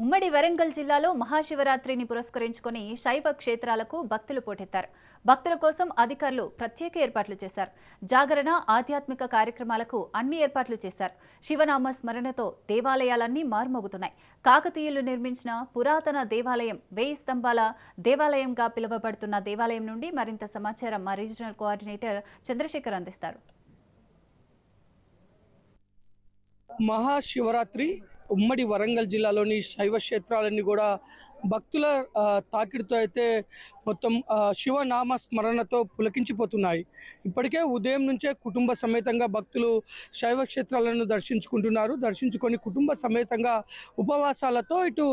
ఉమ్మడి వరంగల్ జిల్లాలో మహాశివరాత్రిని పురస్కరించుకొని శైవ క్షేత్రాలకు భక్తులు పోటెత్తారు. భక్తుల కోసం అధికారులు ప్రత్యేక ఏర్పాట్లు చేశారు. జాగరణ, ఆధ్యాత్మిక కార్యక్రమాలకు అన్ని ఏర్పాట్లు చేశారు. శివనామ స్మరణతో దేవాలయాలన్నీ మారుమోగుతున్నాయి. కాకతీయులు నిర్మించిన పురాతన దేవాలయం 1000 స్తంభాల దేవాలయంగా పిలువబడుతున్న దేవాలయం నుండి మరింత సమాచారం మా రీజనల్ కోఆర్డినేటర్ చంద్రశేఖర్ అందిస్తారు. మహాశివరాత్రి ఉమ్మడి వరంగల్ జిల్లాలోని శైవ క్షేత్రాలన్నీ కూడా భక్తుల తాకిడితో అయితే మొత్తం శివనామ స్మరణతో పులకించిపోతున్నాయి. ఇప్పటికే ఉదయం నుంచే కుటుంబ సమేతంగా భక్తులు శైవ క్షేత్రాలను దర్శించుకొని కుటుంబ సమేతంగా ఉపవాసాలతో ఇటు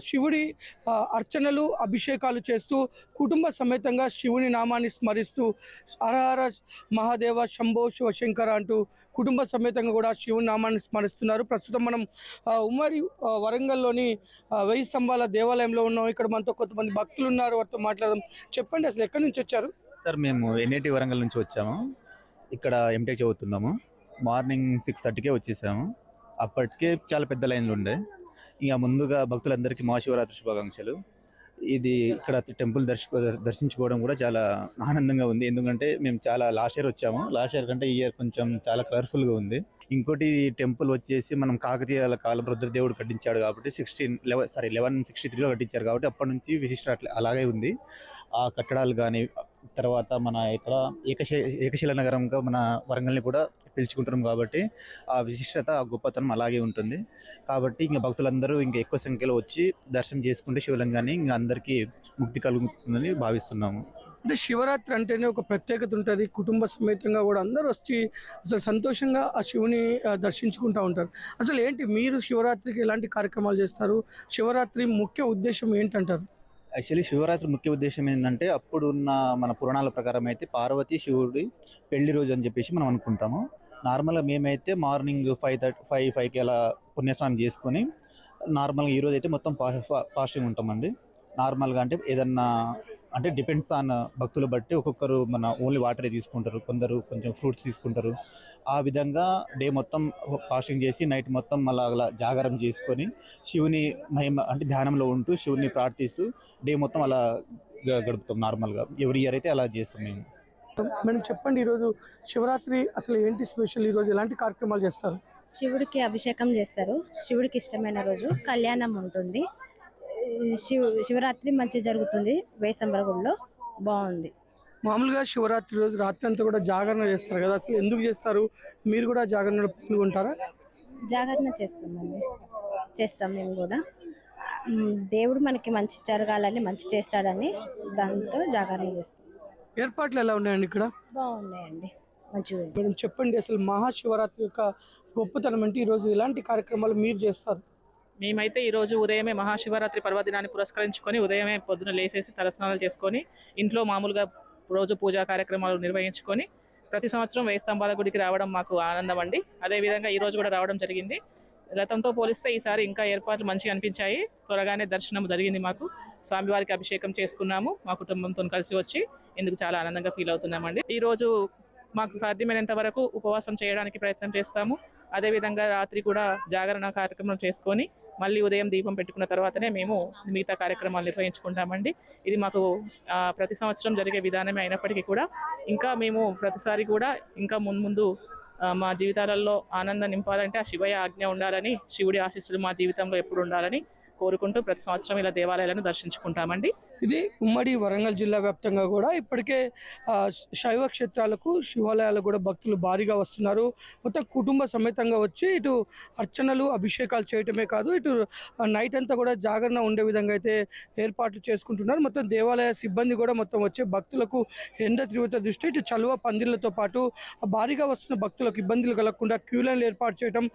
శివుడి అర్చనలు, అభిషేకాలు చేస్తూ కుటుంబ సమేతంగా శివుని నామాన్ని స్మరిస్తూ హరహర మహాదేవ శంభో శివశంకర అంటూ కుటుంబ సమేతంగా కూడా శివుని నామాన్ని స్మరిస్తున్నారు. ప్రస్తుతం మనం ఉమ్మడి వరంగల్లోని 1000 స్తంభాల దేవాలయంలో ఉన్నాం. ఇక్కడ మనతో కొంతమంది భక్తులు ఉన్నారు, వారితో మాట్లాడదాం. చెప్పండి, అసలు ఎక్కడి నుంచి వచ్చారు? సార్, మేము ఎన్ఐటి వరంగల్ నుంచి వచ్చాము. ఇక్కడ ఎంటెక్ చదువుతున్నాము. మార్నింగ్ 6:30కే వచ్చేసాము. అప్పటికే చాలా పెద్ద లైన్లు ఉండే. ఇక ముందుగా భక్తులందరికీ మహాశివరాత్రి శుభాకాంక్షలు. ఇది ఇక్కడ టెంపుల్ దర్శించుకోవడం కూడా చాలా ఆనందంగా ఉంది. ఎందుకంటే మేము చాలా లాస్ట్ ఇయర్ వచ్చాము. లాస్ట్ ఇయర్ కంటే ఈ ఇయర్ కొంచెం చాలా కలర్ఫుల్గా ఉంది. ఇంకోటి టెంపుల్ వచ్చేసి మనం కాకతీయుల కాలం రుద్రదేవుడు కట్టించాడు కాబట్టి 1163లో కట్టించారు కాబట్టి అప్పటి నుంచి విశిష్ట అలాగే ఉంది. ఆ కట్టడాలు కానీ తర్వాత మన ఇక్కడ ఏకశిల నగరంగా మన వరంగల్ని కూడా పిలుచుకుంటున్నాం కాబట్టి ఆ విశిష్టత, ఆ గొప్పతనం అలాగే ఉంటుంది. కాబట్టి ఇంకా భక్తులందరూ ఇంకా ఎక్కువ సంఖ్యలో వచ్చి దర్శనం చేసుకుంటే శివలింగాన్ని ఇంకా అందరికీ ముక్తి కలుగుతుందని భావిస్తున్నాము. అంటే శివరాత్రి అంటేనే ఒక ప్రత్యేకత ఉంటుంది. కుటుంబ సమేతంగా కూడా అందరూ వచ్చి అసలు సంతోషంగా ఆ శివుని దర్శించుకుంటూ ఉంటారు. అసలు ఏంటి మీరు శివరాత్రికి ఎలాంటి కార్యక్రమాలు చేస్తారు? శివరాత్రి ముఖ్య ఉద్దేశం ఏంటంటారు? యాక్చువల్లీ శివరాత్రి ముఖ్య ఉద్దేశం ఏంటంటే అప్పుడున్న మన పురాణాల ప్రకారం అయితే పార్వతీ శివుడి పెళ్లి రోజు అని చెప్పేసి మనం అనుకుంటాము. నార్మల్గా మేమైతే మార్నింగ్ 5:30-5కి అలా పుణ్యస్నానం చేసుకొని నార్మల్గా ఈరోజు అయితే మొత్తం ఫాస్టింగ్ ఉంటామండి. నార్మల్గా అంటే ఏదన్నా అంటే డిపెండ్స్ ఆన్ భక్తులు బట్టి ఒక్కొక్కరు మన ఓన్లీ వాటరే తీసుకుంటారు, కొందరు కొంచెం ఫ్రూట్స్ తీసుకుంటారు. ఆ విధంగా డే మొత్తం ఫాస్టింగ్ చేసి నైట్ మొత్తం అలా జాగారం చేసుకొని శివుని మహిమ అంటే ధ్యానంలో ఉంటూ శివుని ప్రార్థిస్తూ డే మొత్తం అలా గడుపుతాం. నార్మల్గా ఎవ్రీ ఇయర్ అయితే అలా చేస్తాం మేము. మేడం చెప్పండి, ఈరోజు శివరాత్రి అసలు ఏంటి స్పెషల్? ఈరోజు ఎలాంటి కార్యక్రమాలు చేస్తారు? శివుడికి అభిషేకం చేస్తారు. శివుడికి ఇష్టమైన రోజు కళ్యాణం ఉంటుంది. శివరాత్రి మంచి జరుగుతుంది. 1000 స్తంభాల గుడిలో బాగుంది. మామూలుగా శివరాత్రి రోజు రాత్రి అంతా కూడా జాగరణ చేస్తారు కదా, అసలు ఎందుకు చేస్తారు? మీరు కూడా జాగరణలో పాల్గొంటారా? జాగరణ చేస్తాం మేము కూడా. దేవుడు మనకి మంచి జరగాలని, మంచి చేస్తాడని దాంతో జాగరణ చేస్తాం. ఏర్పాట్లు ఎలా ఉన్నాయండి ఇక్కడ? బాగున్నాయండి, మంచిగా. మేడం చెప్పండి, అసలు మహాశివరాత్రి యొక్క గొప్పతనం అంటే ఈరోజు ఎలాంటి కార్యక్రమాలు మీరు చేస్తారు? మేమైతే ఈరోజు ఉదయమే మహాశివరాత్రి పర్వదినాన్ని పురస్కరించుకొని ఉదయమే పొద్దున లేసేసి తలస్నానాలు చేసుకొని ఇంట్లో మామూలుగా రోజు పూజా కార్యక్రమాలు నిర్వహించుకొని ప్రతి సంవత్సరం 1000 స్తంభాల గుడికి రావడం మాకు ఆనందం అండి. అదేవిధంగా ఈరోజు కూడా రావడం జరిగింది. గతంతో పోలిస్తే ఈసారి ఇంకా ఏర్పాట్లు మంచిగా అనిపించాయి. త్వరగానే దర్శనం జరిగింది. మాకు స్వామివారికి అభిషేకం చేసుకున్నాము. మా కుటుంబంతో కలిసి వచ్చి ఇందుకు చాలా ఆనందంగా ఫీల్ అవుతున్నామండి. ఈరోజు మాకు సాధ్యమైనంత వరకు ఉపవాసం చేయడానికి ప్రయత్నం చేస్తాము. అదేవిధంగా రాత్రి కూడా జాగరణ కార్యక్రమం చేసుకొని మళ్ళీ ఉదయం దీపం పెట్టుకున్న తర్వాతనే మేము మిగతా కార్యక్రమాలు నిర్వహించుకుంటామండి. ఇది మాకు ప్రతి సంవత్సరం జరిగే విధానమే అయినప్పటికీ కూడా ఇంకా మేము ప్రతిసారి కూడా ఇంకా ముందు మా జీవితాలలో ఆనందం నింపాలంటే ఆ శివయ్య ఆజ్ఞ ఉండాలని, శివుడి ఆశీస్సులు మా జీవితంలో ఎప్పుడు ఉండాలని కోరుకుంటూ ప్రతి సంవత్సరం ఇలా దేవాలయాలను దర్శించుకుంటామండి. ఇది ఉమ్మడి వరంగల్ జిల్లా వ్యాప్తంగా కూడా ఇప్పటికే శైవ క్షేత్రాలకు, శివాలయాలకు కూడా భక్తులు భారీగా వస్తున్నారు. మొత్తం కుటుంబ సమేతంగా వచ్చి ఇటు అర్చనలు, అభిషేకాలు చేయటమే కాదు, ఇటు నైట్ అంతా కూడా జాగరణ ఉండే విధంగా అయితే ఏర్పాట్లు చేసుకుంటున్నారు. మొత్తం దేవాలయ సిబ్బంది కూడా మొత్తం వచ్చే భక్తులకు ఎండ తీవ్రత దృష్టి ఇటు చలువ పందిళ్లతో పాటు భారీగా వస్తున్న భక్తులకు ఇబ్బందులు కలగకుండా క్యూ లైన్లు ఏర్పాటు చేయడం,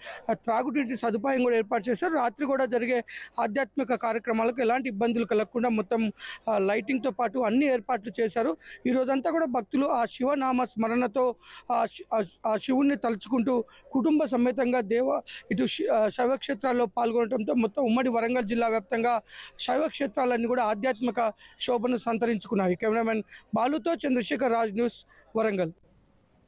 త్రాగునీటి సదుపాయం కూడా ఏర్పాటు చేశారు. రాత్రి కూడా జరిగే ఆధ్యాత్మిక కార్యక్రమాలకు ఎలాంటి ఇబ్బందులు కలగకుండా మొత్తం లైటింగ్తో పాటు అన్ని ఏర్పాట్లు చేశారు. ఈ రోజంతా కూడా భక్తులు ఆ శివనామ స్మరణతో ఆ శివుణ్ణి తలుచుకుంటూ కుటుంబ సమేతంగా ఇటు శైవక్షేత్రాల్లో పాల్గొనడంతో మొత్తం ఉమ్మడి వరంగల్ జిల్లా వ్యాప్తంగా శైవక్షేత్రాలన్నీ కూడా ఆధ్యాత్మిక శోభను సంతరించుకున్నాయి. కెమెరామెన్ బాలుతో చంద్రశేఖర్ రాజ్, న్యూస్ వరంగల్.